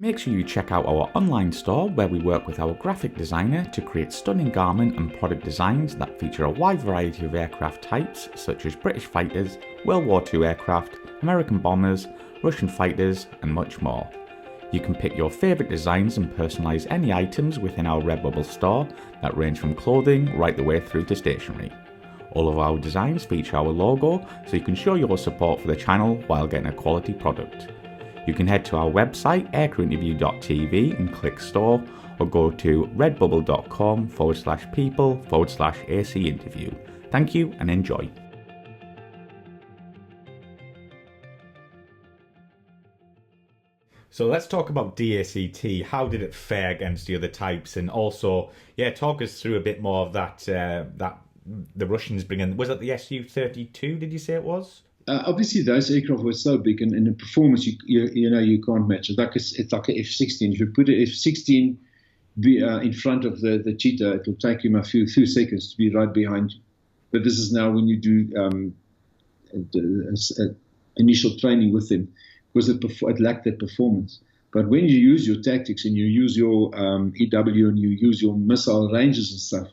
Make sure you check out our online store where we work with our graphic designer to create stunning garment and product designs that feature a wide variety of aircraft types such as British fighters, World War II aircraft, American bombers, Russian fighters and much more. You can pick your favourite designs and personalise any items within our Redbubble store that range from clothing right the way through to stationery. All of our designs feature our logo so you can show your support for the channel while getting a quality product. You can head to our website aircrewinterview.tv and click store, or go to redbubble.com/people/AC interview. Thank you and enjoy. So let's talk about DACT. How did it fare against the other types? And also, talk us through a bit more of that the Russians bring in. Was it the Su-32, did you say it was? Obviously, those aircraft were so big, and the performance you can't match. It's like a F-16. If you put an F-16 in front of the Cheetah, it will take him a few seconds to be right behind you. But this is now when you do initial training with them, because it lacked that performance. But when you use your tactics and you use your EW and you use your missile ranges and stuff,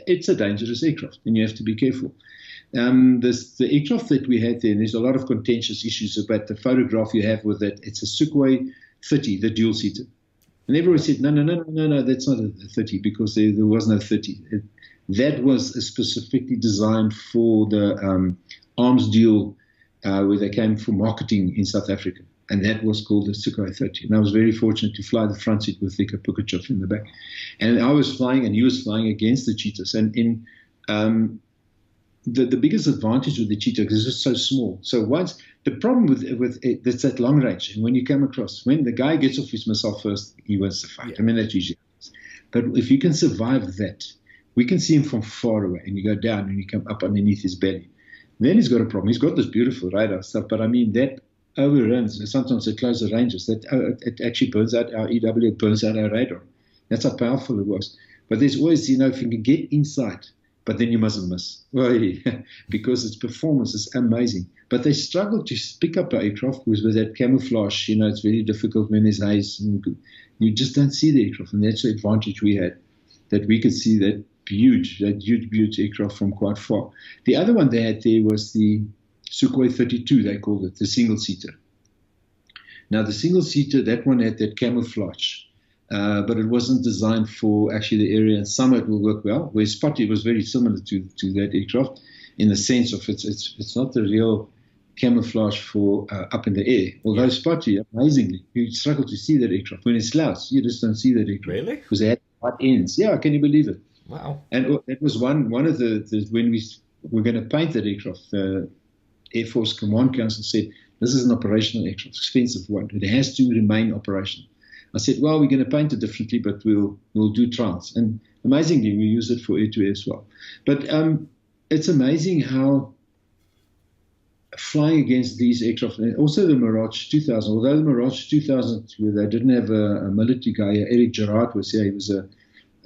it's a dangerous aircraft, and you have to be careful. The aircraft that we had there, and there's a lot of contentious issues about the photograph you have with it. It's a Sukhoi 30, the dual-seater. And everyone said, no, that's not a 30, because there was no 30. That was specifically designed for the arms deal where they came for marketing in South Africa. And that was called the Sukhoi 30. And I was very fortunate to fly the front seat with Vika Pukachev in the back. And I was flying, and he was flying against the Cheetahs. And the biggest advantage with the Cheetah is it's so small. So the problem with it, it's at long range. And when you come across, when the guy gets off his missile first, he wins the fight. I mean, that's usually happens. But if you can survive that, we can see him from far away, and you go down and you come up underneath his belly. Then he's got a problem. He's got this beautiful radar stuff, but I mean, that overruns, sometimes at closer ranges, it actually burns out our EW, it burns out our radar. That's how powerful it was. But there's always, if you can get inside, but then you mustn't miss. Well, because its performance is amazing. But they struggle to pick up our aircraft because with that camouflage, it's very difficult when there's haze. And you just don't see the aircraft. And that's the advantage we had, that we could see that huge aircraft from quite far. The other one they had there was the Sukhoi 32, they called it, the single-seater. Now, the single-seater, that one had that camouflage. But it wasn't designed for actually the area, and some it will work well. Where Spotty was very similar to that aircraft in the sense of it's not the real camouflage for up in the air. Although Spotty, amazingly, you struggle to see that aircraft. When it's clouds, you just don't see that aircraft. Really? Because they had white ends. Yeah, can you believe it? Wow. And that was one of the when we were going to paint that aircraft, the Air Force Command Council said, this is an operational aircraft, expensive one. It has to remain operational. I said, well, we're going to paint it differently, but we'll do trials. And amazingly, we use it for air-to-air as well. But it's amazing how flying against these aircraft, and also the Mirage 2000, although the Mirage 2000, where they didn't have a military guy, Eric Gerard was here, he was a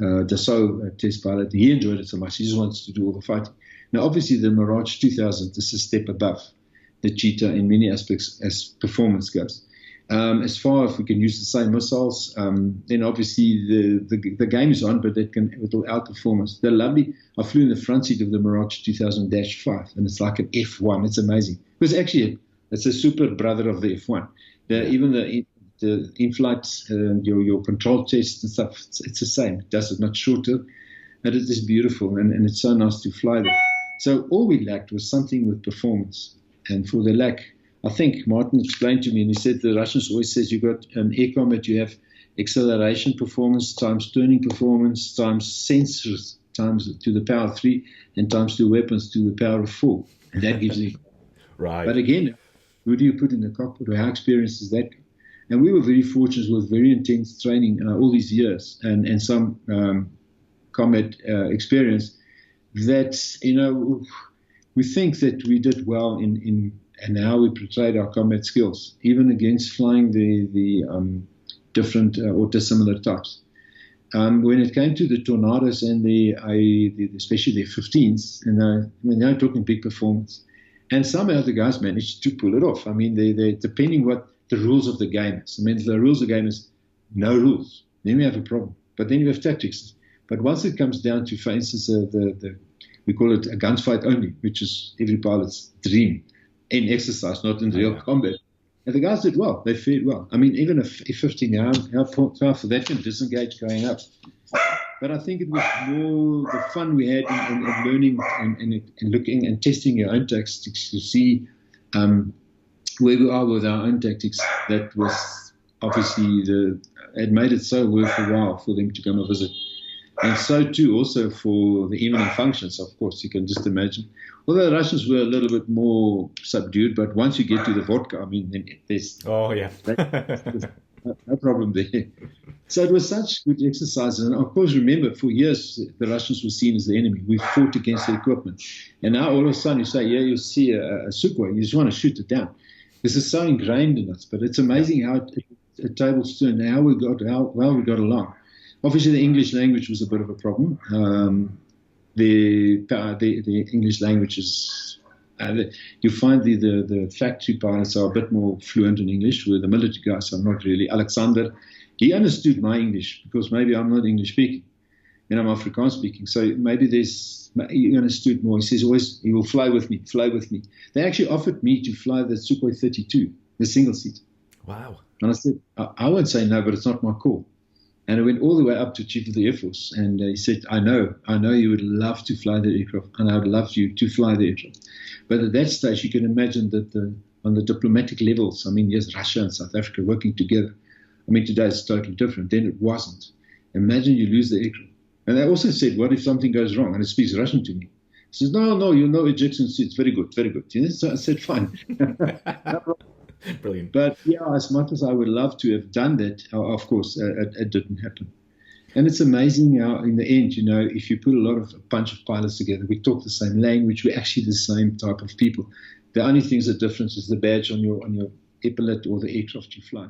Dassault test pilot. He enjoyed it so much, he just wants to do all the fighting. Now, obviously, the Mirage 2000 is a step above the Cheetah in many aspects as performance goes. As far as we can use the same missiles, then obviously the game is on, but it will outperform us. They're lovely. I flew in the front seat of the Mirage 2000-5, and it's like an F1. It's amazing. Because actually, it's a super brother of the F1. Even the in-flight, your control tests and stuff, it's the same. It does it much shorter, but it is beautiful, and it's so nice to fly there. So all we lacked was something with performance, and for the lack, I think Martin explained to me, and he said the Russians always says you got an air combat, you have acceleration performance times turning performance times sensors times to the power of 3 and times 2 weapons to the power of 4. And that gives you. Right. But again, who do you put in the cockpit, or how experienced is that? And we were very fortunate with very intense training all these years and some combat experience that, we think that we did well in and how we portrayed our combat skills, even against flying the different or dissimilar types. When it came to the Tornadoes and especially the 15s, they're talking big performance. And somehow the guys managed to pull it off. I mean, they depending what the rules of the game is. I mean, the rules of the game is no rules, then we have a problem. But then you have tactics. But once it comes down to, for instance, we call it a gunfight only, which is every pilot's dream in exercise, not in real combat. And the guys did well. They fared well. I mean, even a F-15, how for that can disengage going up. But I think it was more the fun we had in learning and looking and testing your own tactics to see where we are with our own tactics. That was obviously it made it so worthwhile for them to come and visit. And so too also for the evening functions, of course, you can just imagine. Although the Russians were a little bit more subdued, but once you get to the vodka, I mean, then there's no problem there. So it was such good exercises. And of course, remember, for years, the Russians were seen as the enemy. We fought against the equipment. And now all of a sudden you say, yeah, you see a Sukhoi, you just want to shoot it down. This is so ingrained in us, but it's amazing how a tables turned, how well we got along. Obviously, the English language was a bit of a problem. The English language is, you find the factory pilots are a bit more fluent in English, where the military guys are not really. Alexander, he understood my English because maybe I'm not English speaking and I'm Afrikaans speaking. So maybe he understood more. He says always, he will fly with me. They actually offered me to fly the Sukhoi 32, the single seat. Wow. And I said, I won't say no, but it's not my call. And I went all the way up to Chief of the Air Force, and he said, I know you would love to fly the aircraft, and I would love you to fly the aircraft. But at that stage, you can imagine that on the diplomatic levels, I mean, yes, Russia and South Africa working together. I mean, today it's totally different. Then it wasn't. Imagine you lose the aircraft. And I also said, what if something goes wrong? And it speaks Russian to me. He says, no, you know ejection seats. Very good. You know? So I said, fine. No problem. Brilliant. But yeah, as much as I would love to have done that, of course, it didn't happen. And it's amazing how, in the end, you know, if you put a bunch of pilots together, we talk the same language, we're actually the same type of people. The only thing that's different is the badge on your epaulet or the aircraft you fly.